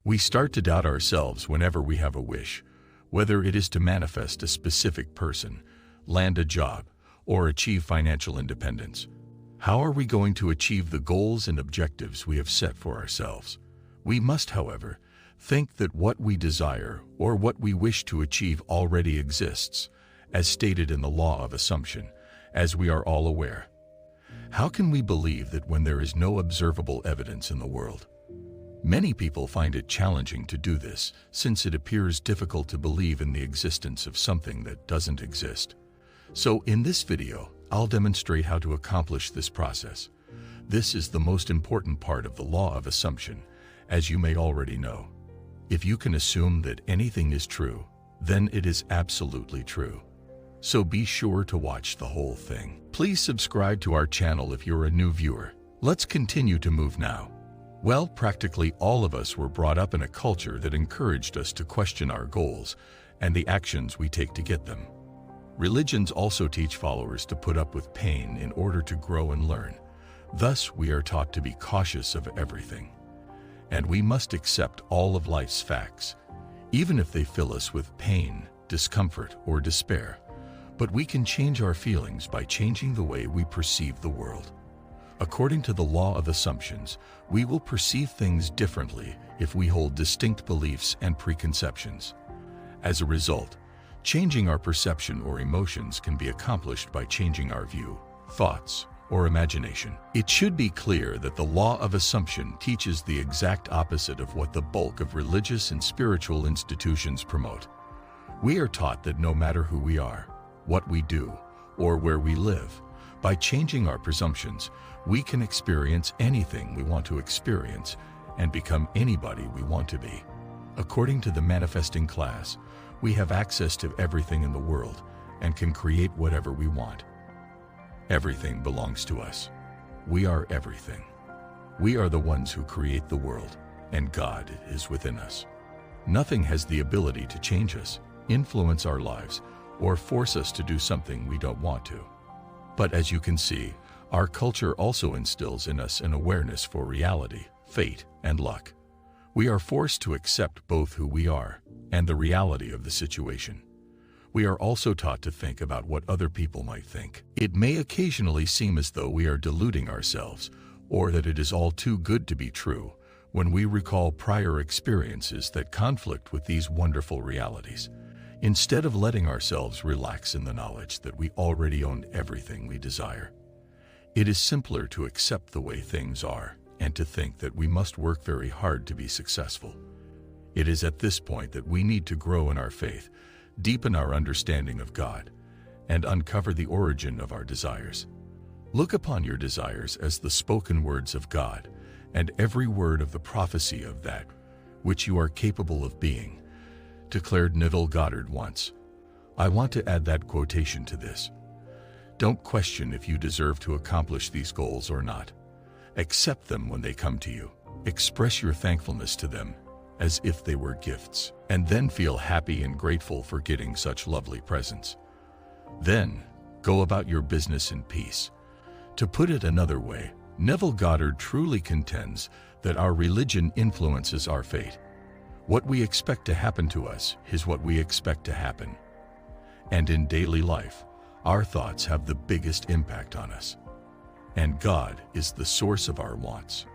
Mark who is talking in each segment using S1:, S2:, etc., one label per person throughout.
S1: We start to doubt ourselves whenever we have a wish, whether it is to manifest a specific person, land a job, or achieve financial independence. How are we going to achieve the goals and objectives we have set for ourselves? We must, however, think that what we desire or what we wish to achieve already exists, as stated in the law of assumption, as we are all aware. How can we believe that when there is no observable evidence in the world? Many people find it challenging to do this, since it appears difficult to believe in the existence of something that doesn't exist. So in this video, I'll demonstrate how to accomplish this process. This is the most important part of the law of assumption, as you may already know. If you can assume that anything is true, then it is absolutely true. So be sure to watch the whole thing. Please subscribe to our channel if you're a new viewer. Let's continue to move now. Well, practically all of us were brought up in a culture that encouraged us to question our goals and the actions we take to get them. Religions also teach followers to put up with pain in order to grow and learn. Thus, we are taught to be cautious of everything. And we must accept all of life's facts, even if they fill us with pain, discomfort, or despair. But we can change our feelings by changing the way we perceive the world. According to the law of assumptions, we will perceive things differently if we hold distinct beliefs and preconceptions. As a result, changing our perception or emotions can be accomplished by changing our view, thoughts, or imagination. It should be clear that the law of assumption teaches the exact opposite of what the bulk of religious and spiritual institutions promote. We are taught that no matter who we are, what we do, or where we live, by changing our presumptions, we can experience anything we want to experience and become anybody we want to be. According to the manifesting class, we have access to everything in the world and can create whatever we want. Everything belongs to us. We are everything. We are the ones who create the world, and God is within us. Nothing has the ability to change us, influence our lives, or force us to do something we don't want to. But as you can see, our culture also instills in us an awareness for reality, fate, and luck. We are forced to accept both who we are and the reality of the situation. We are also taught to think about what other people might think. It may occasionally seem as though we are deluding ourselves, or that it is all too good to be true, when we recall prior experiences that conflict with these wonderful realities. Instead of letting ourselves relax in the knowledge that we already own everything we desire, it is simpler to accept the way things are and to think that we must work very hard to be successful. It is at this point that we need to grow in our faith, deepen our understanding of God, and uncover the origin of our desires. Look upon your desires as the spoken words of God, and every word of the prophecy of that which you are capable of being, declared Neville Goddard once. I want to add that quotation to this. Don't question if you deserve to accomplish these goals or not. Accept them when they come to you. Express your thankfulness to them as if they were gifts, and then feel happy and grateful for getting such lovely presents. Then, go about your business in peace. To put it another way, Neville Goddard truly contends that our religion influences our fate. What we expect to happen to us is what we expect to happen. And in daily life, our thoughts have the biggest impact on us. And God is the source of our wants.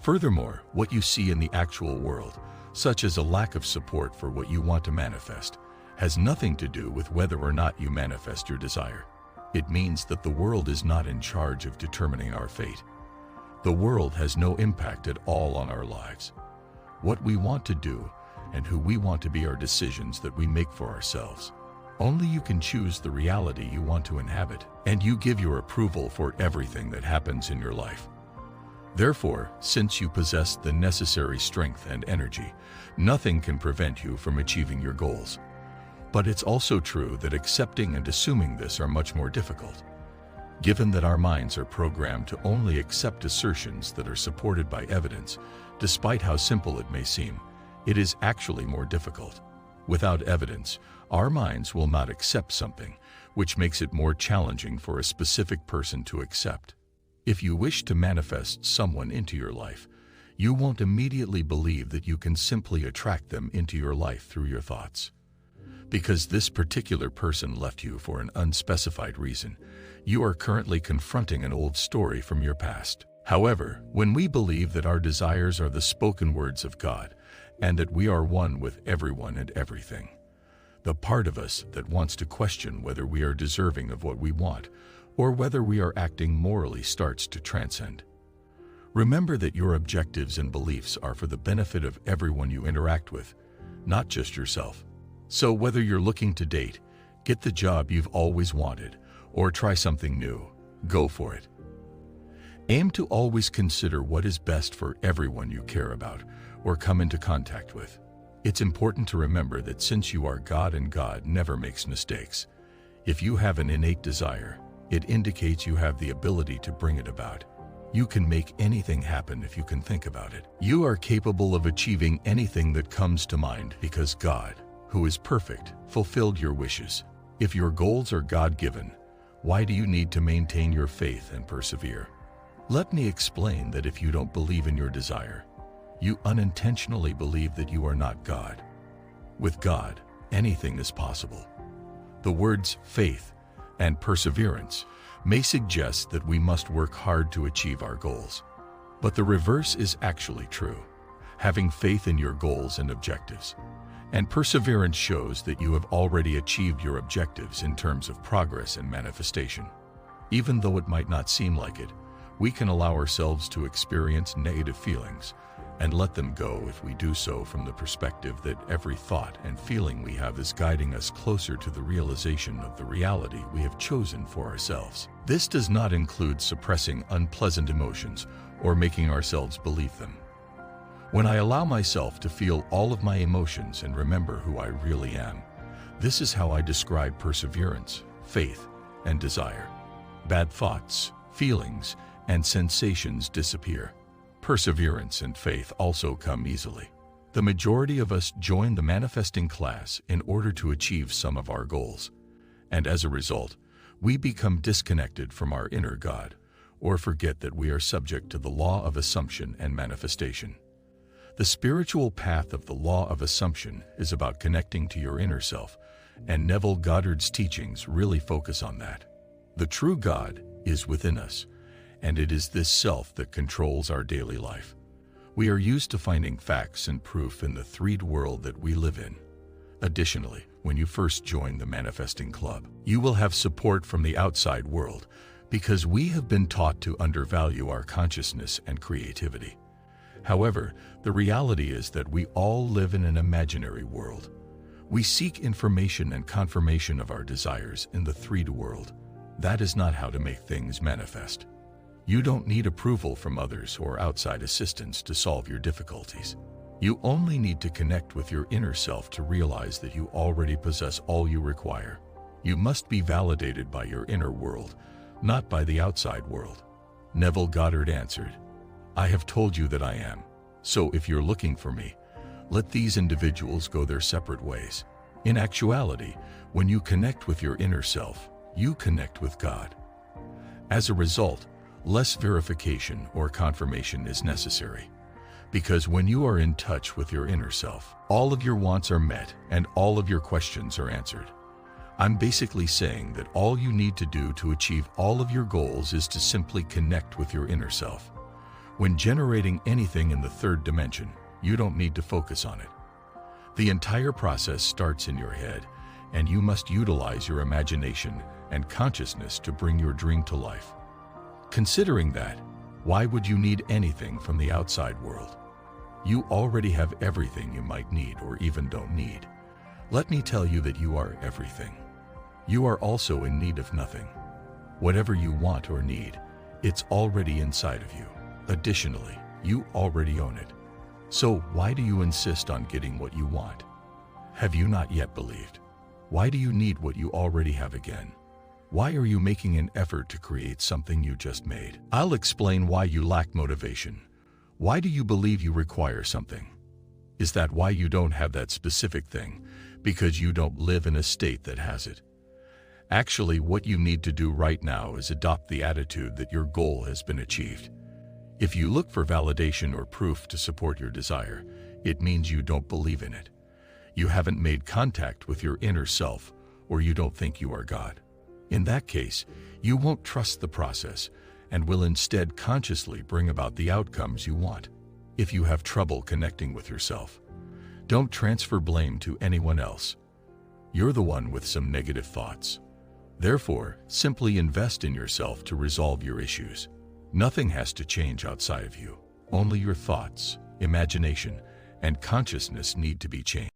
S1: Furthermore, what you see in the actual world, such as a lack of support for what you want to manifest, has nothing to do with whether or not you manifest your desire. It means that the world is not in charge of determining our fate. The world has no impact at all on our lives. What we want to do and who we want to be are decisions that we make for ourselves. Only you can choose the reality you want to inhabit, and you give your approval for everything that happens in your life. Therefore, since you possess the necessary strength and energy, nothing can prevent you from achieving your goals. But it's also true that accepting and assuming this are much more difficult. Given that our minds are programmed to only accept assertions that are supported by evidence, despite how simple it may seem, it is actually more difficult. Without evidence, our minds will not accept something, which makes it more challenging for a specific person to accept. If you wish to manifest someone into your life, You won't immediately believe that you can simply attract them into your life through your thoughts. Because this particular person left you for an unspecified reason, you are currently confronting an old story from your past. However, when we believe that our desires are the spoken words of God and that we are one with everyone and everything, the part of us that wants to question whether we are deserving of what we want or whether we are acting morally starts to transcend. Remember that your objectives and beliefs are for the benefit of everyone you interact with, not just yourself. So whether you're looking to date, get the job you've always wanted, or try something new, go for it. Aim to always consider what is best for everyone you care about or come into contact with. It's important to remember that since you are God and God never makes mistakes, if you have an innate desire, it indicates you have the ability to bring it about. You can make anything happen if you can think about it. You are capable of achieving anything that comes to mind because God, who is perfect, fulfilled your wishes. If your goals are God-given, why do you need to maintain your faith and persevere? Let me explain that if you don't believe in your desire, you unintentionally believe that you are not God. With God, anything is possible. The words faith and perseverance may suggest that we must work hard to achieve our goals. But the reverse is actually true. Having faith in your goals and objectives. And perseverance shows that you have already achieved your objectives in terms of progress and manifestation. Even though it might not seem like it, we can allow ourselves to experience negative feelings and let them go if we do so from the perspective that every thought and feeling we have is guiding us closer to the realization of the reality we have chosen for ourselves. This does not include suppressing unpleasant emotions or making ourselves believe them. When I allow myself to feel all of my emotions and remember who I really am, this is how I describe perseverance, faith, and desire. Bad thoughts, feelings, and sensations disappear. Perseverance and faith also come easily. The majority of us join the manifesting class in order to achieve some of our goals. And as a result, we become disconnected from our inner God, or forget that we are subject to the law of assumption and manifestation. The spiritual path of the law of assumption is about connecting to your inner self, and Neville Goddard's teachings really focus on that. The true God is within us, and it is this self that controls our daily life. We are used to finding facts and proof in the 3D world that we live in. Additionally, when you first join the Manifesting Club, you will have support from the outside world because we have been taught to undervalue our consciousness and creativity. However, the reality is that we all live in an imaginary world. We seek information and confirmation of our desires in the 3D world. That is not how to make things manifest. You don't need approval from others or outside assistance to solve your difficulties. You only need to connect with your inner self to realize that you already possess all you require. You must be validated by your inner world, not by the outside world. Neville Goddard answered, "I have told you that I am. So if you're looking for me, let these individuals go their separate ways." In actuality, when you connect with your inner self, you connect with God. As a result, less verification or confirmation is necessary. Because when you are in touch with your inner self, all of your wants are met and all of your questions are answered. I'm basically saying that all you need to do to achieve all of your goals is to simply connect with your inner self. When generating anything in the 3rd dimension, you don't need to focus on it. The entire process starts in your head, and you must utilize your imagination and consciousness to bring your dream to life. Considering that, why would you need anything from the outside world? You already have everything you might need or even don't need. Let me tell you that you are everything. You are also in need of nothing. Whatever you want or need, it's already inside of you. Additionally, you already own it. So why do you insist on getting what you want? Have you not yet believed? Why do you need what you already have again? Why are you making an effort to create something you just made? I'll explain why you lack motivation. Why do you believe you require something? Is that why you don't have that specific thing? Because you don't live in a state that has it? Actually, what you need to do right now is adopt the attitude that your goal has been achieved. If you look for validation or proof to support your desire, it means you don't believe in it. You haven't made contact with your inner self, or you don't think you are God. In that case, you won't trust the process and will instead consciously bring about the outcomes you want. If you have trouble connecting with yourself, don't transfer blame to anyone else. You're the one with some negative thoughts. Therefore, simply invest in yourself to resolve your issues. Nothing has to change outside of you. Only your thoughts, imagination, and consciousness need to be changed.